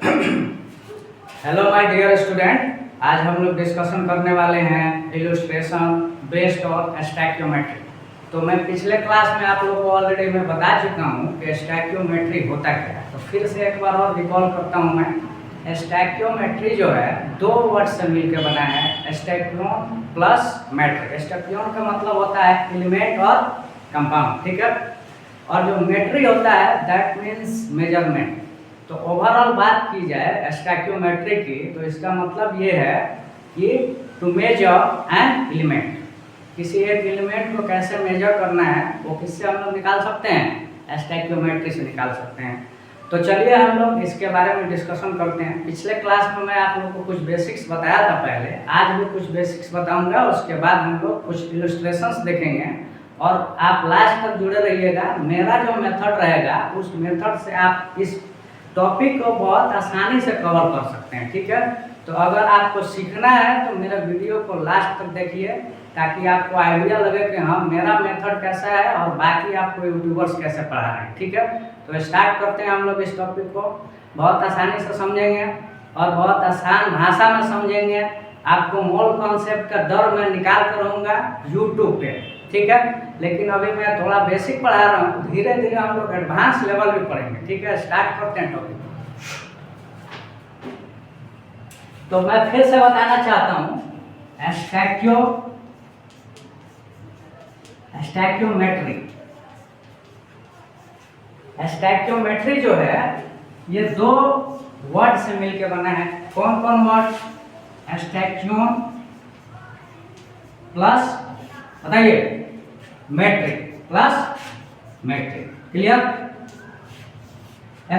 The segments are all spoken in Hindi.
हेलो माय डियर स्टूडेंट, आज हम लोग डिस्कशन करने वाले हैं इलस्ट्रेशन बेस्ड और स्टैक्योमेट्री। तो मैं पिछले क्लास में आप लोगों को ऑलरेडी मैं बता चुका हूँ कि स्टैक्योमेट्री होता क्या है। तो फिर से एक बार और रिकॉल करता हूँ मैं। स्टैक्योमेट्री जो है दो वर्ड से मिलकर बना है, स्टैक्योन प्लस मेट्री। स्टैक्योन का मतलब होता है एलिमेंट और कंपाउंड, ठीक है। और जो मेट्री होता है दैट मीन्स मेजरमेंट। तो ओवरऑल बात की जाए स्टैक्योमेट्री की, तो इसका मतलब ये है कि टू मेजर एन एलिमेंट, किसी एक एलिमेंट को कैसे मेजर करना है वो किससे हम लोग निकाल सकते हैं, स्टैक्योमेट्री से निकाल सकते हैं। तो चलिए हम लोग इसके बारे में डिस्कशन करते हैं। पिछले क्लास में मैं आप लोगों को कुछ बेसिक्स बताया था पहले, आज भी कुछ बेसिक्स बताऊंगा, उसके बाद हम लोग कुछ इलस्ट्रेशंस देखेंगे और आप लास्ट तक जुड़े रहिएगा। मेरा जो मेथड रहेगा उस मेथड से आप इस टॉपिक को बहुत आसानी से कवर कर सकते हैं, ठीक है। तो अगर आपको सीखना है तो मेरे वीडियो को लास्ट तक देखिए ताकि आपको आइडिया लगे कि हाँ मेरा मेथड कैसा है और बाकी आपको यूट्यूबर्स कैसे पढ़ा रहे हैं, ठीक है। तो स्टार्ट करते हैं हम लोग इस टॉपिक को। बहुत आसानी से समझेंगे और बहुत आसान भाषा में समझेंगे। आपको मूल कॉन्सेप्ट का दर मैं निकाल कर रहूँगा यूट्यूब पे, ठीक है। लेकिन अभी मैं थोड़ा बेसिक पढ़ा रहा हूँ, धीरे धीरे हम लोग एडवांस लेवल भी पढ़ेंगे, ठीक है। स्टार्ट करते हैं टॉपिक। तो मैं फिर से बताना चाहता हूँ स्टैक्योमेट्री जो है ये दो वर्ड से मिलकर बना है। कौन कौन वर्ड? स्टैक्योन प्लस, बताइए, मैट्रिक प्लस मैट्रिक। क्लियर?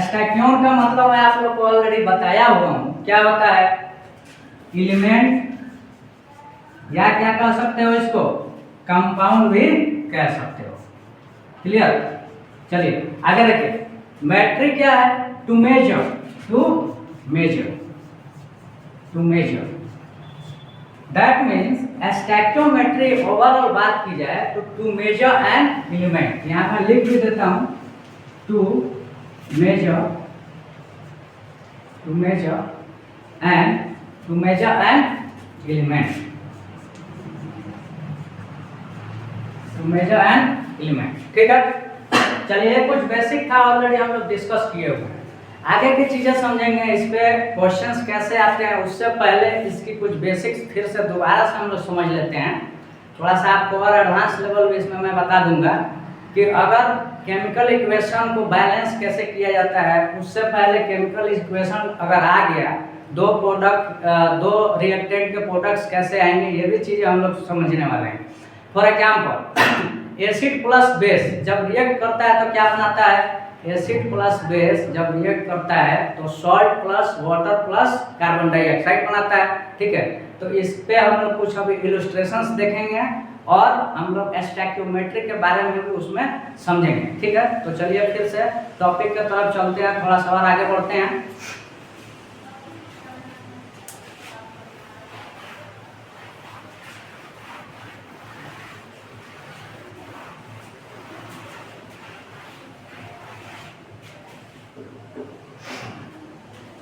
स्टैक्योन का मतलब मैं आप लोग को ऑलरेडी बताया हुआ हूं, क्या होता है? एलिमेंट, या क्या कह सकते हो इसको, कंपाउंड भी कह सकते हो। क्लियर? चलिए आगे देखिए। मैट्रिक क्या है? To measure, to measure. That means stoichiometry overall बात की जाए तो टू मेजर एन एलिमेंट, यहाँ मैं लिख भी देता हूँ, टू मेजर एन एलिमेंट, ठीक है। चलिए कुछ बेसिक था ऑलरेडी हम लोग डिस्कस किए हुए हैं, आगे की चीजें समझेंगे। इस पे क्वेश्चंस कैसे आते हैं उससे पहले इसकी कुछ बेसिक्स फिर से दोबारा से हम लोग समझ लेते हैं। थोड़ा सा आपको और एडवांस लेवल भी इसमें मैं बता दूंगा कि अगर केमिकल इक्वेशन को बैलेंस कैसे किया जाता है, उससे पहले केमिकल इक्वेशन अगर आ गया, दो रिएक्टेंट के प्रोडक्ट्स कैसे आएंगे, ये भी चीज़ें हम लोग समझने वाले हैं। For example acid plus base जब रिएक्ट करता है तो क्या बनाता है? एसिड प्लस बेस जब रिएक्ट करता है तो salt plus water plus carbon dioxide बनाता है, ठीक है। तो इस पे हम लोग कुछ अभी इलस्ट्रेशंस देखेंगे और हम लोग स्टैक्योमेट्री के बारे में भी उसमें समझेंगे, ठीक है। तो चलिए फिर से टॉपिक की तरफ चलते हैं, थोड़ा सा और आगे बढ़ते हैं।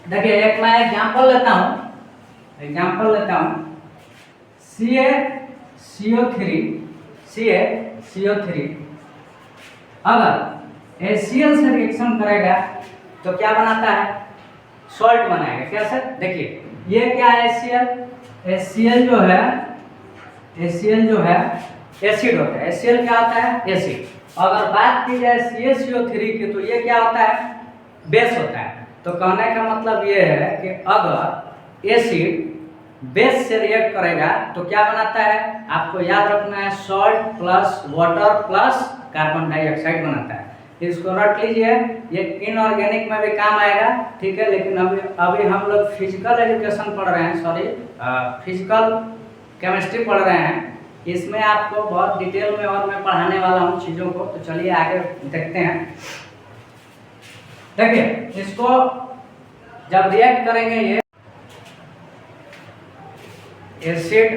देखिए एक मैं एग्जांपल लेता हूँ, CaCO3 अगर HCl से रिएक्शन करेगा तो क्या बनाता है? सॉल्ट बनाएगा। कैसे? देखिए ये क्या है? HCl जो है एसिड होता है। HCl क्या होता है? एसिड। अगर बात की जाए CaCO3 की तो ये क्या होता है? बेस होता है। तो कहने का मतलब ये है कि अगर एसिड बेस से रिएक्ट करेगा तो क्या बनाता है? आपको याद रखना है, salt plus water plus carbon dioxide बनाता है। इसको रट लीजिए, ये इनऑर्गेनिक में भी काम आएगा, ठीक है। लेकिन अभी हम लोग फिजिकल एजुकेशन पढ़ रहे हैं, फिजिकल केमिस्ट्री पढ़ रहे हैं, इसमें आपको बहुत डिटेल में और मैं पढ़ाने वाला हूँ चीज़ों को। तो चलिए आगे देखते हैं। देखिए इसको जब रिएक्ट करेंगे, ये एसिड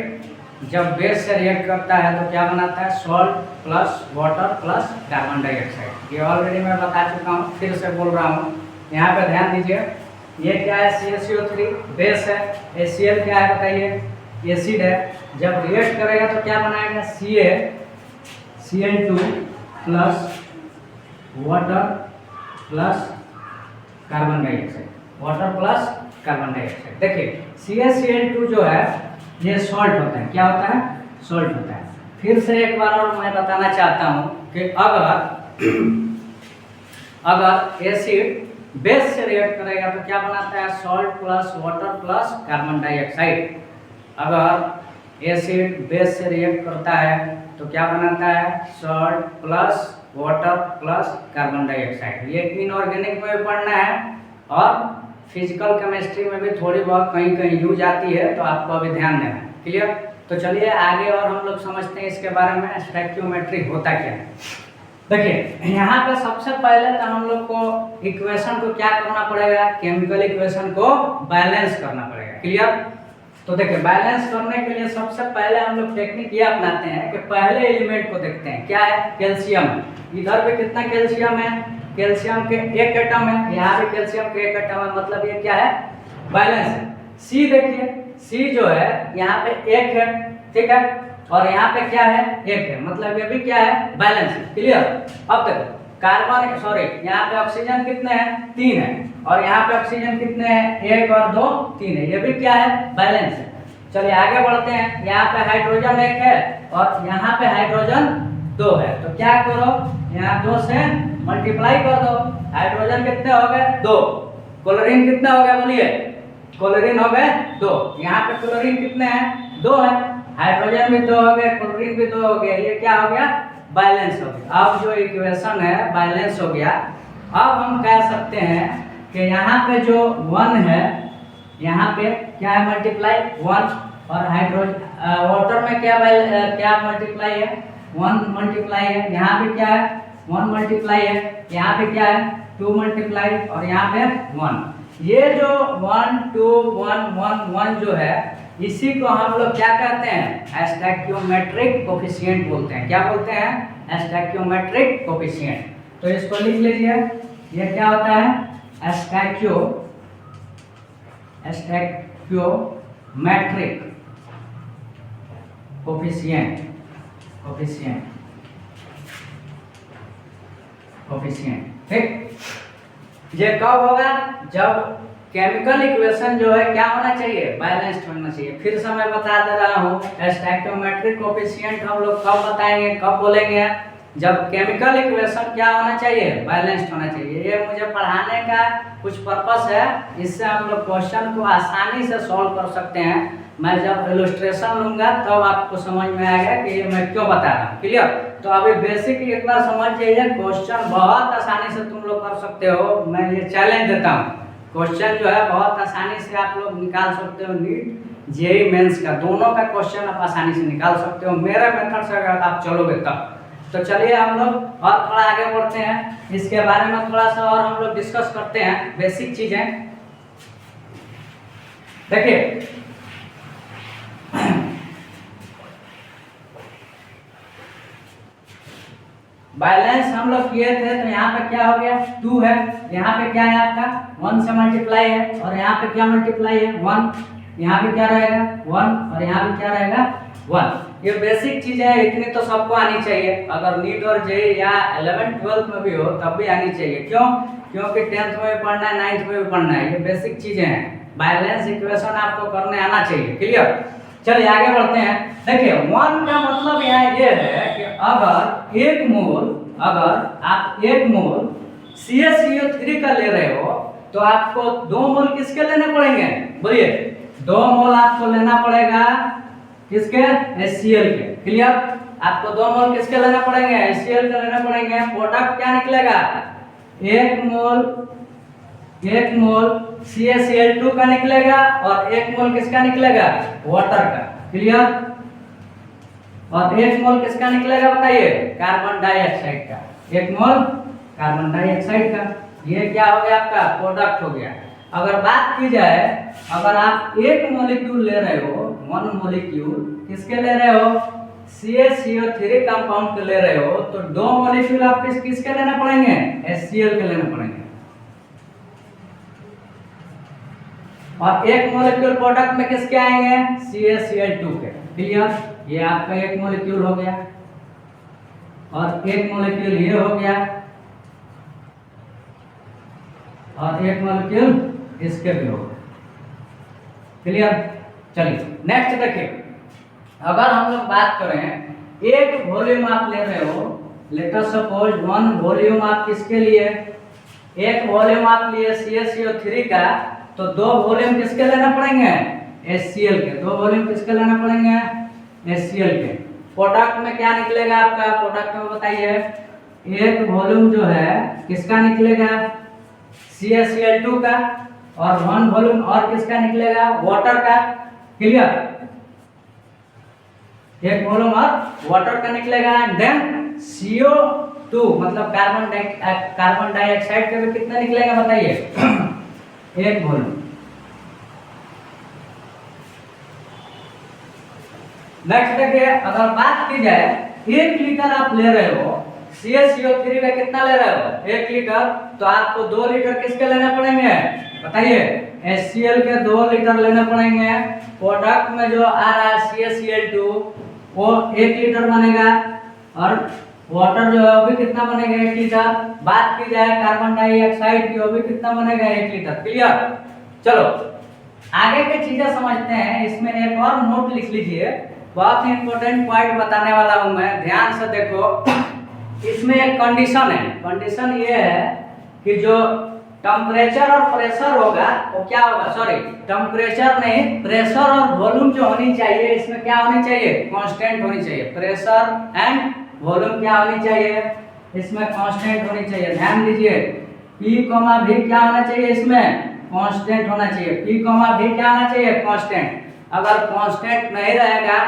जब बेस से रिएक्ट करता है तो क्या बनाता है? Salt plus water plus carbon dioxide. ये ऑलरेडी मैं बता चुका हूँ, फिर से बोल रहा हूँ, यहाँ पे ध्यान दीजिए। ये क्या है CaCO3 बेस है, HCl क्या है बताइए एसिड है। जब रिएक्ट करेगा तो क्या बनाएगा Cl2 plus water plus carbon dioxide, water plus carbon dioxide. देखिए CaCl2 जो है ये सॉल्ट होता है, क्या होता है सॉल्ट होता है। फिर से एक बार और मैं बताना चाहता हूँ कि अगर एसिड बेस से रिएक्ट करेगा तो क्या बनाता है salt plus water plus carbon dioxide. अगर एसिड बेस से रिएक्ट करता है तो क्या बनाता है salt plus water plus carbon dioxide. ये इनऑर्गेनिक में भी पढ़ना है और फिजिकल केमिस्ट्री में भी थोड़ी बहुत कहीं कहीं यूज आती है, तो आपको अभी ध्यान देना है। क्लियर? तो चलिए आगे और हम लोग समझते हैं इसके बारे में स्टोइकियोमेट्री होता क्या है। देखिए यहाँ पे सबसे पहले तो हम लोग को इक्वेशन को क्या करना पड़ेगा, केमिकल इक्वेशन को बैलेंस करना पड़ेगा। क्लियर? तो देखिए बैलेंस करने के लिए सबसे पहले हम लोग टेक्निक ये अपनाते हैं कि पहले एलिमेंट को देखते हैं, क्या है कैल्शियम। इधर पे कितना कैल्शियम है, कैल्शियम के एक एटम है, यहाँ पे कैल्शियम के एक एटम है, मतलब ये क्या है बैलेंस है। सी देखिए सी जो है यहाँ पे एक है, ठीक है, और यहाँ पे क्या है एक है, मतलब ये भी क्या है बैलेंस है। क्लियर? अब देखो कार्बन सॉरी यहाँ पे ऑक्सीजन कितने हैं 3 है, और यहाँ पे ऑक्सीजन कितने हैं 1 और 2 3 है, ये भी क्या है बैलेंस है। चलिए आगे बढ़ते हैं। यहाँ पे हाइड्रोजन 1 है और यहाँ पे हाइड्रोजन 2 है, तो क्या करो यहाँ 2 से मल्टीप्लाई कर दो। हाइड्रोजन कितने हो गए 2, क्लोरीन कितने हो गए बोलिए, क्लोरीन हो गए 2। यहाँ पे क्लोरीन कितने हैं 2 है, हाइड्रोजन भी 2 हो गए, क्लोरीन भी 2 हो गया, ये क्या हो गया बैलेंस हो गया। अब जो इक्वेशन है बैलेंस हो गया। अब हम कह सकते हैं कि यहाँ पे जो 1 है यहाँ पे क्या है मल्टीप्लाई 1, और हाइड्रोजन वाटर में क्या मल्टीप्लाई है 1 मल्टीप्लाई है, यहाँ पे क्या है 1 मल्टीप्लाई है, यहाँ पे क्या है 2 मल्टीप्लाई और यहाँ पे 1। ये जो 1 2 1 1 1 जो है इसी को हम लोग क्या कहते हैं स्टोइकियोमेट्रिक कोफिशिएंट बोलते हैं। क्या बोलते हैं स्टोइकियोमेट्रिक कोफिशिएंट। तो इसको लिख लीजिए, ये क्या होता है स्टोइकियोमेट्रिक कोफिशिएंट ठीक। ये कब होगा जब केमिकल इक्वेशन जो है क्या होना चाहिए बैलेंस्ड होना चाहिए। फिर से मैं बता दे रहा हूँ स्टोइकियोमेट्रिक कोफिशिएंट हम लोग कब बताएंगे कब बोलेंगे, जब केमिकल इक्वेशन क्या होना चाहिए बैलेंस्ड होना चाहिए। ये मुझे पढ़ाने का कुछ पर्पस है, इससे हम लोग क्वेश्चन को आसानी से सॉल्व कर सकते हैं। मैं जब इलस्ट्रेशन लूंगा तब आपको समझ में आएगा कि ये मैं क्यों बता रहा हूँ। क्लियर? तो अभी बेसिक इतना समझ चाहिए, क्वेश्चन बहुत आसानी से तुम लोग कर सकते हो। मैं ये चैलेंज देता हूँ, क्वेश्चन जो है बहुत आसानी से आप लोग निकाल सकते हो। नीट जेईई मेंस का दोनों का क्वेश्चन आप आसानी से निकाल सकते हो, मेरे मेथड से अगर आप चलोगे तब। तो चलिए हम लोग और थोड़ा आगे बढ़ते हैं, इसके बारे में थोड़ा सा और हम लोग डिस्कस करते हैं बेसिक चीजें। देखिए बैलेंस हम लोग किए थे, तो यहाँ पे क्या हो गया 2 है, यहाँ पे क्या है आपका 1 से मल्टीप्लाई है, और यहाँ पे क्या मल्टीप्लाई है 1, यहाँ पे क्या रहेगा 1 और यहाँ पे क्या रहेगा 1। ये बेसिक चीजें हैं, इतनी तो सबको आनी चाहिए। अगर नीट और जेईई या 11th 12th में भी हो तब भी आनी चाहिए। क्यों? क्योंकि 10th में भी पढ़ना है 9th में भी पढ़ना है। ये बेसिक चीजें हैं, बैलेंस इक्वेशन आपको करने आना चाहिए। क्लियर? चलिए आगे बढ़ते हैं। देखिए 1 का मतलब यहाँ ये है कि अगर आप 1 मोल CaCO3 का ले रहे हो तो आपको 2 मोल किसके लेने पड़ेंगे बोलिए, 2 मोल आपको लेना पड़ेगा किसके HCl के। क्लियर? आपको 2 मोल किसके लेना पड़ेंगे HCl के लेने पड़ेंगे। प्रोडक्ट क्या निकलेगा 1 मोल CaCl2 का निकलेगा और 1 मोल किसका निकलेगा वाटर का। क्लियर? और 1 मोल किसका निकलेगा बताइए कार्बन डाइऑक्साइड का, 1 मोल कार्बन डाइऑक्साइड का। ये क्या हो गया आपका प्रोडक्ट हो गया। अगर बात की जाए, अगर आप 1 मॉलिक्यूल ले रहे हो 1 मॉलिक्यूल किसके ले रहे हो CaCO3 कंपाउंड के ले रहे हो, तो 2 मॉलिक्यूल आप किसके लेना पड़ेंगे HCl के लेना पड़ेंगे। और एक मॉलिक्यूल प्रोडक्ट में किसके आएंगे, CaCl2 के। क्लियर, ये आपका एक मॉलिक्यूल हो गया और एक मॉलिक्यूल ये हो गया और एक मॉलिक्यूल इसके भी हो गया। क्लियर, चलिए नेक्स्ट देखिए, अगर हम लोग बात करें एक वॉल्यूम आप ले रहे हो, लेट अस सपोज 1 वॉल्यूम आप किसके लिए, एक वॉल्यूम आप लिए CaCO3 का, तो 2 वॉल्यूम किसके लेना पड़ेंगे, HCl के। 2 वॉल्यूम किसके लेना पड़ेंगे, HCl के। प्रोडक्ट में क्या निकलेगा आपका, प्रोडक्ट में बताइए, एक वॉल्यूम जो है किसका निकलेगा, CaCl2 का, और 1 वॉल्यूम और किसका निकलेगा, वाटर का। क्लियर, एक वॉल्यूम और वाटर का निकलेगा। एंड देन CO2 मतलब कार्बन डाइऑक्साइड के भी कितना निकलेगा बताइए, एक वॉल्यूम। नेक्स्ट देखिए, अगर बात की जाए 1 लीटर आप ले रहे हो, CaCO3 का कितना ले रहे हो, 1 लीटर, तो आपको 2 लीटर किसके लेने पड़ेंगे बताइए, HCl के 2 लीटर लेने पड़ेंगे। प्रोडक्ट में जो आ रहा है CaCl2 वो 1 लीटर बनेगा और वाटर जो है वो भी कितना बनेगा, 1 लीटर। बात की जाए कार्बन डाइऑक्साइड की, वो भी कितना बनेगा, 1 लीटर। क्लियर, चलो आगे की चीजें समझते हैं। इसमें एक और नोट लिख लीजिए, बहुत ही इंपॉर्टेंट पॉइंट बताने वाला हूं मैं, ध्यान से देखो। इसमें एक कंडीशन है, कंडीशन ये है कि जो टेम्परेचर और प्रेशर होगा वो क्या होगा, सॉरी टेम्परेचर नहीं, प्रेशर और वॉल्यूम जो होनी चाहिए इसमें क्या होनी चाहिए, कांस्टेंट होनी चाहिए। प्रेशर एंड वॉल्यूम क्या होनी चाहिए, इसमें कांस्टेंट होनी चाहिए। ध्यान दीजिए, P, V क्या होना चाहिए, इसमें कांस्टेंट होना चाहिए। P, V क्या होना चाहिए, कांस्टेंट। अगर कांस्टेंट नहीं रहेगा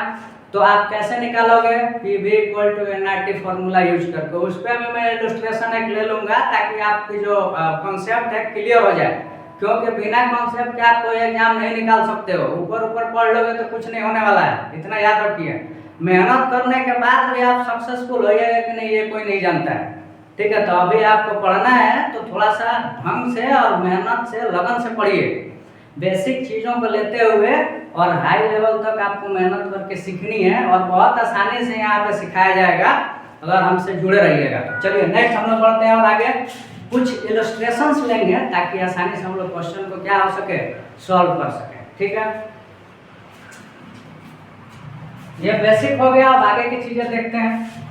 तो आप कैसे निकालोगे, PV = nRT फॉर्मूला यूज करके। उस पर भी मैं इलस्ट्रेशन एक ले लूंगा ताकि आपकी जो कॉन्सेप्ट है क्लियर हो जाए, क्योंकि बिना कॉन्सेप्ट के आप कोई एग्जाम नहीं निकाल सकते हो। ऊपर ऊपर पढ़ लोगे तो कुछ नहीं होने वाला है, इतना याद रखिए। मेहनत करने के बाद भी आप सक्सेसफुल होइएगा कि नहीं ये कोई नहीं जानता है, ठीक है। तो अभी आपको पढ़ना है तो थोड़ा सा ढंग से और मेहनत से लगन से पढ़िए, बेसिक चीज़ों को लेते हुए और हाई लेवल तक आपको मेहनत करके सीखनी है और बहुत आसानी से यहाँ पे सिखाया जाएगा अगर हमसे जुड़े रहिएगा। चलिए नेक्स्ट हम लोग बढ़ते हैं और आगे कुछ इलस्ट्रेशंस लेंगे ताकि आसानी से हम लोग क्वेश्चन को क्या हो सके, सॉल्व कर सके, ठीक है। ये बेसिक हो गया, अब आगे की चीजें देखते हैं।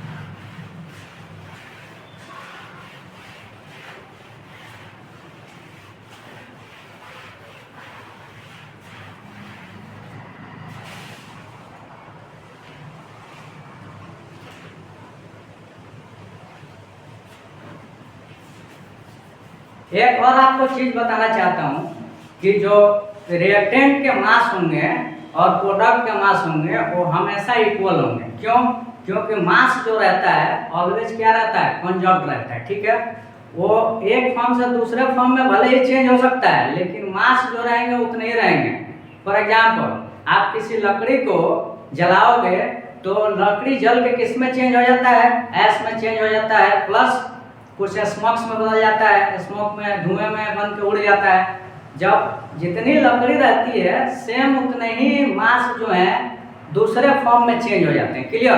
एक और आपको चीज बताना चाहता हूं कि जो रिएक्टेंट के मास होंगे और प्रोडक्ट के मास होंगे वो हमेशा इक्वल होंगे। क्यों, क्योंकि मास जो रहता है ऑलवेज क्या रहता है, कंजर्व्ड रहता है, ठीक है। वो एक फॉर्म से दूसरे फॉर्म में भले ही चेंज हो सकता है लेकिन मास जो रहेंगे उतने ही रहेंगे। फॉर एग्जाम्पल आप किसी लकड़ी को जलाओगे तो लकड़ी जल के किस में चेंज हो जाता है, ऐश में चेंज हो जाता है, प्लस कुछ स्मोक्स में बदल जाता है, स्मोक में धुएं में बन के उड़ जाता है। जब जितनी लकड़ी रहती है सेम उतने ही मास जो है दूसरे फॉर्म में चेंज हो जाते हैं। क्लियर,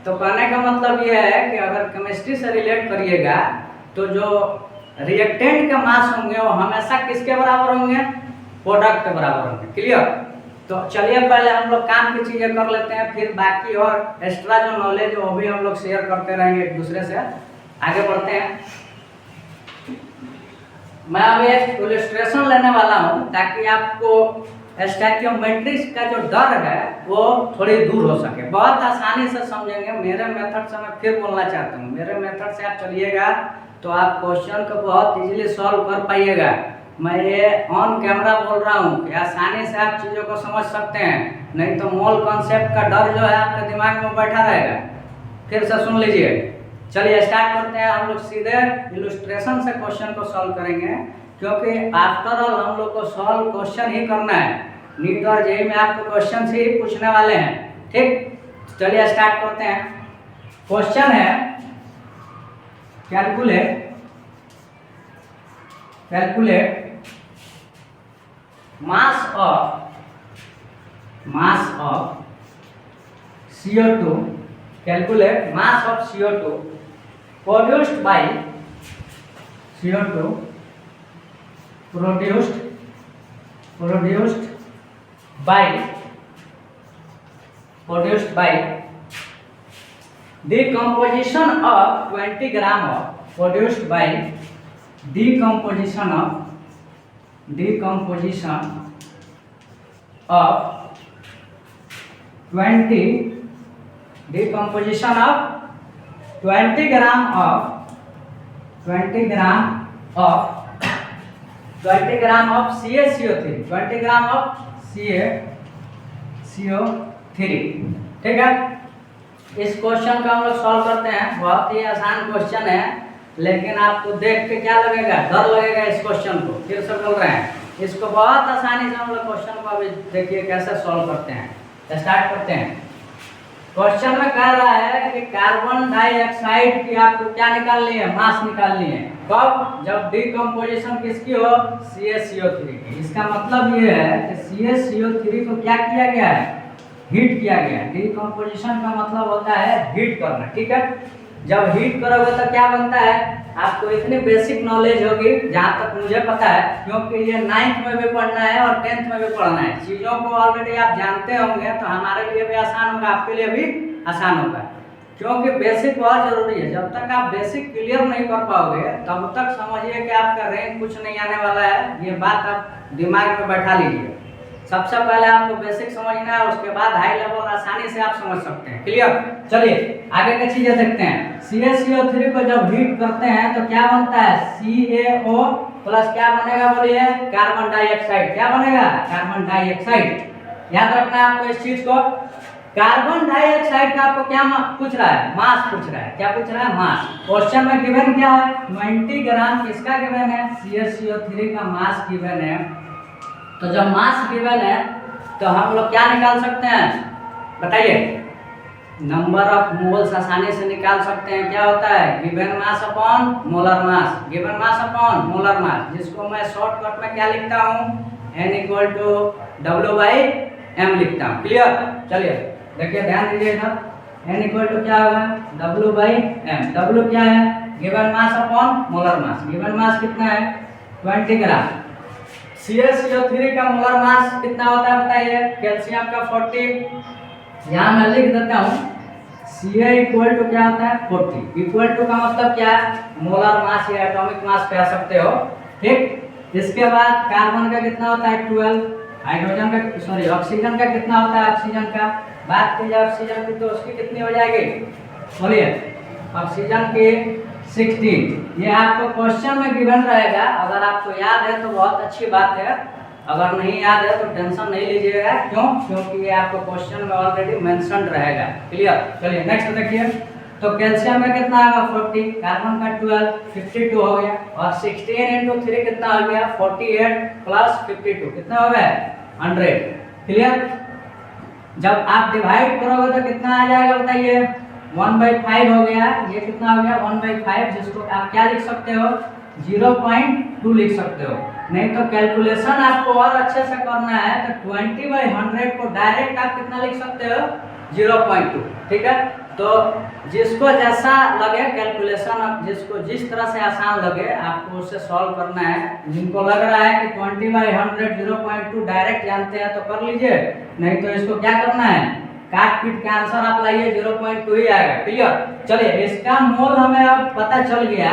तो कहने का मतलब ये है कि अगर केमिस्ट्री से रिलेट करिएगा तो जो रिएक्टेंट के मास होंगे वो हमेशा किसके बराबर होंगे, प्रोडक्ट के बराबर होंगे। क्लियर, तो चलिए पहले हम लोग काम की चीज़ें कर लेते हैं, फिर बाकी और एक्स्ट्रा जो नॉलेज है वो भी हम लोग शेयर करते रहेंगे एक दूसरे से। आगे बढ़ते हैं। मैं अभी एक इलस्ट्रेशन लेने वाला हूं ताकि आपको स्टैकियोमेट्रिक्स का जो डर है वो थोड़ी दूर हो सके, बहुत आसानी से समझेंगे। मेरे मेथड से मैं फिर बोलना चाहता हूँ, मेरे मेथड से आप चलिएगा तो आप क्वेश्चन को बहुत इजीली सॉल्व कर पाइएगा। मैं ये ऑन कैमरा बोल रहा हूँ कि आसानी से आप चीज़ों को समझ सकते हैं, नहीं तो मोल कॉन्सेप्ट का डर जो है आपके दिमाग में बैठा रहेगा। फिर से सुन लीजिए, चलिए स्टार्ट करते हैं। हम लोग सीधे इलस्ट्रेशन से क्वेश्चन को सॉल्व करेंगे क्योंकि आफ्टर ऑल हम लोग को सॉल्व क्वेश्चन ही करना है। नीट और जेईई में आपको क्वेश्चन ही पूछने वाले हैं, ठीक। चलिए स्टार्ट करते हैं। क्वेश्चन है calculate mass of CO2, calculate mass of CO2 produced by CO2 produced by decomposition of 20 gram of produced by decomposition of 20 gram of CaCO3, 20 gram of CaCO3। ठीक है, इस क्वेश्चन का हम लोग सॉल्व करते हैं। बहुत ही आसान क्वेश्चन है, लेकिन आपको देख के क्या लगेगा, डर लगेगा इस क्वेश्चन को। फिर से बोल रहे हैं, इसको बहुत आसानी से हम लोग क्वेश्चन को अभी देखिए कैसे सॉल्व करते हैं। स्टार्ट करते हैं। क्वेश्चन में कह रहा है कि कार्बन डाइऑक्साइड की आपको क्या निकालनी है, मास निकालनी है। कब? जब डिकम्पोजिशन किसकी हो, CaCO3 की। इसका मतलब ये है कि CaCO3 को क्या किया गया है, हीट किया गया है। डिकम्पोजिशन का मतलब होता है हीट करना। ठीक है, जब हीट करोगे तो क्या बनता है, आपको इतनी बेसिक नॉलेज होगी जहाँ तक मुझे पता है, क्योंकि ये 9th में भी पढ़ना है और 10th में भी पढ़ना है। चीज़ों को ऑलरेडी आप जानते होंगे तो हमारे लिए भी आसान होगा, आपके लिए भी आसान होगा, क्योंकि बेसिक बहुत जरूरी है। जब तक आप बेसिक क्लियर नहीं कर पाओगे तब तक समझिए कि आपका रैंक कुछ नहीं आने वाला है। ये बात आप दिमाग में बैठा लीजिए। सबसे पहले आपको बेसिक समझना है, उसके बाद हाई लेवल आसानी से आप समझ सकते हैं। क्लियर? चलिए आगे की चीजें देखते हैं। CaCO3 को जब हीट करते हैं तो क्या बनता है, CaO प्लस क्या बनेगा, बोलिए, कार्बन डाइऑक्साइड। क्या बनेगा, कार्बन डाइऑक्साइड। याद रखना है आपको इस चीज को। कार्बन डाइऑक्साइड का आपको क्या पूछ रहा है, मास पूछ रहा है। क्या पूछ रहा है, मास। क्वेश्चन में गिवन क्या है, 20 ग्राम किसका गिवन है, CaCO3 का मास गिवन है। तो जब मास गिवन है तो हम लोग क्या निकाल सकते हैं, बताइए, नंबर ऑफ मोल्स आसानी से निकाल सकते हैं। क्या होता है, given mass upon molar mass, given mass upon molar mass, जिसको मैं शॉर्टकट में क्या लिखता हूँ, N = W/m लिखता हूँ। क्लियर? चलिए देखिए, ध्यान दीजिए इधर। N = क्या होगा, W/m। W क्या है, given mass upon molar mass. Given mass कितना है, 20 ग्राम। CaCO3 का मोलर मास कितना होता है बताइए, कैल्शियम का 40। यहाँ मैं लिख देता हूँ, Ca = क्या होता है, 40। इक्वल टू का मतलब क्या है, मोलर मास या एटॉमिक मास कह सकते हो। ठीक, इसके बाद कार्बन का कितना होता है, 12। हाइड्रोजन का, सॉरी, ऑक्सीजन का कितना होता है, ऑक्सीजन का, बात की जाए ऑक्सीजन की तो उसकी कितनी हो जाएगी, बोलिए, ऑक्सीजन की 16। ये आपको क्वेश्चन में गिवन रहेगा। अगर आपको याद है तो बहुत अच्छी बात है, अगर नहीं याद है तो टेंशन नहीं लीजिएगा। क्यों? क्योंकि ये आपको क्वेश्चन में ऑलरेडी मेंशन्ड रहेगा। क्लियर? चलिए नेक्स्ट देखिए। तो कैल्शियम का कितना आएगा, 40, कार्बन का 12, 52 हो गया, और 16 × 3 कितना हो गया, 48 + 52 कितना हो गया, 100। क्लियर? जब आप डिवाइड करोगे तो कितना आ जाएगा बताइए, 1/5 हो गया। ये कितना हो गया, 1/5, जिसको आप क्या लिख सकते हो, 0.2 लिख सकते हो। नहीं तो कैलकुलेशन आपको और अच्छे से करना है तो 20/100 को डायरेक्ट आप कितना लिख सकते हो, 0.2। ठीक है, तो जिसको जैसा लगे कैलकुलेशन, जिसको जिस तरह से आसान लगे आपको उससे सॉल्व करना है। जिनको लग रहा है कि 20/100 0.2 डायरेक्ट जानते हैं तो कर लीजिए, नहीं तो इसको क्या करना है, काट पीट के आंसर आप लाइए, 0.2 ही आएगा। क्लियर? चलिए, इसका मोल हमें अब पता चल गया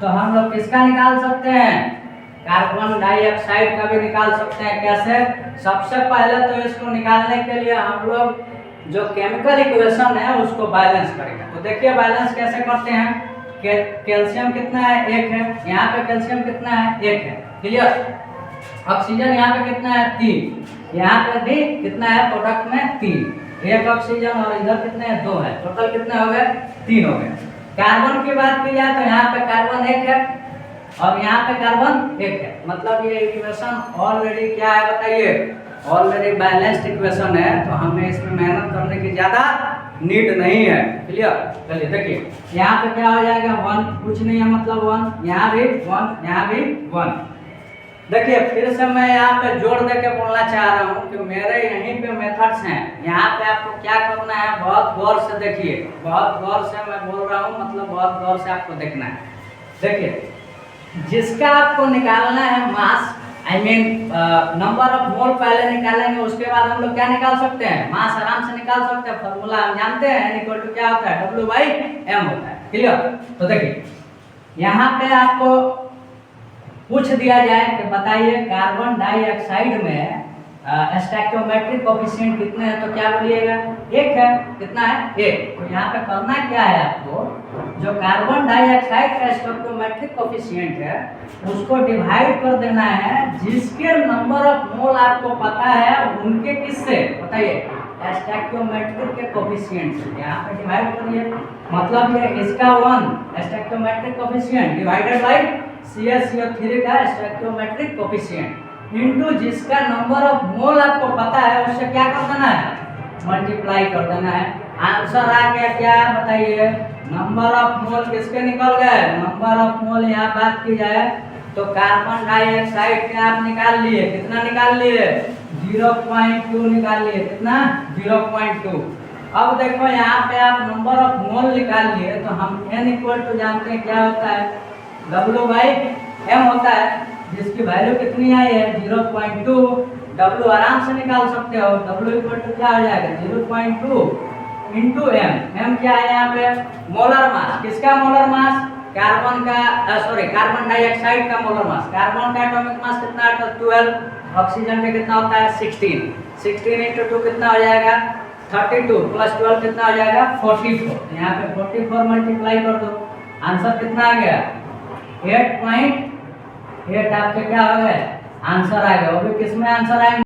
तो हम लोग किसका निकाल सकते हैं, कार्बन डाइऑक्साइड का भी निकाल सकते हैं। कैसे? सबसे पहले तो इसको निकालने के लिए हम लोग जो केमिकल इक्वेशन है उसको बैलेंस करेंगे। तो देखिए बैलेंस कैसे करते हैं। कैल्शियम कितना है, 1 है। यहाँ पे कैल्शियम कितना है, 1 है। क्लियर? ऑक्सीजन यहाँ पे कितना है, 3। यहाँ पे भी कितना है, प्रोडक्ट में 3। 1 ऑक्सीजन और इधर कितने हैं, 2 है। टोटल कितने हो गए, 3 हो गए। कार्बन की बात की जाए तो यहाँ पे कार्बन 1 है और यहाँ पे कार्बन 1 है। मतलब ये इक्वेशन ऑलरेडी क्या है बताइए, ऑलरेडी बैलेंस्ड इक्वेशन है, तो हमें इसमें मेहनत करने की ज़्यादा नीड नहीं है। क्लियर? चलिए देखिए, यहाँ पे क्या हो जाएगा, 1, कुछ नहीं है मतलब 1, यहाँ भी 1, यहाँ भी 1। देखिए फिर से मैं यहाँ पे जोड़ दे के बोलना चाह रहा हूँ कि मेरे यहीं पे मेथड्स हैं। यहाँ पे आपको क्या करना है, बहुत गौर से देखिए, बहुत गौर से मैं बोल रहा हूँ, मतलब बहुत गौर से आपको देखना है। देखिए जिसका आपको निकालना है mass, I mean number of mole पहले निकालेंगे, उसके बाद हम लोग क्या निकाल सकते हैं, मास आराम से निकाल सकते हैं। फॉर्मूला हम जानते हैं, n इक्वल टू क्या होता है, W/m होता है। क्लियर? तो देखिए यहाँ पे आपको पूछ दिया जाए कि बताइए कार्बन डाइऑक्साइड में स्टोइकियोमेट्रिक कोएफिशिएंट कितने हैं, तो क्या बोलिएगा, एक है। कितना है, एक। तो यहाँ पे करना क्या है आपको, जो कार्बन डाइऑक्साइड का स्टोइकियोमेट्रिक कोएफिशिएंट है उसको डिवाइड कर देना है जिसके नंबर ऑफ मोल आपको पता है उनके किससे, बताइए, स्टोइकियोमेट्रिक के कोएफिशिएंट से। यहाँ पे डिवाइड करिए, मतलब ये इसका 1 stoichiometric coefficient divided by CaCO3 का स्टोइकियोमेट्रिक कोएफिशिएंट इनटू जिसका नंबर ऑफ मोल आपको पता है उससे क्या कर देना है, मल्टीप्लाई कर देना है। आंसर आ गया क्या, बताइए, नंबर ऑफ मोल किसके निकल गए, नंबर ऑफ मोल। यहाँ बात की जाए तो कार्बन डाइऑक्साइड के आप निकाल लिए, कितना निकाल लिए, 0.2 निकाल लिए। कितना, 0.2। अब देखो यहाँ पे आप नंबर ऑफ मोल निकाल लिए, तो हम n इक्वल टू जानते हैं क्या होता है, W/m होता है, जिसकी वैल्यू कितनी आई है, 0.2। W आराम से निकाल सकते हो, W इक्वल टू क्या हो जाएगा, 0.2 इंटू m क्या है यहाँ पे, मोलर मास। किसका मोलर मास, कार्बन का, कार्बन डाइऑक्साइड का मोलर मास। कार्बन का एटॉमिक मास कितना है, 12। ऑक्सीजन का कितना होता है, 16। 16 इंटू 2 कितना हो जाएगा, 32 प्लस 12 कितना हो जाएगा, 44। यहाँ पे 44 मल्टीप्लाई कर दो, आंसर कितना आ गया, 8.8 आपके क्या हो गए, आंसर आ गया। वो भी किस में आंसर आएंगे,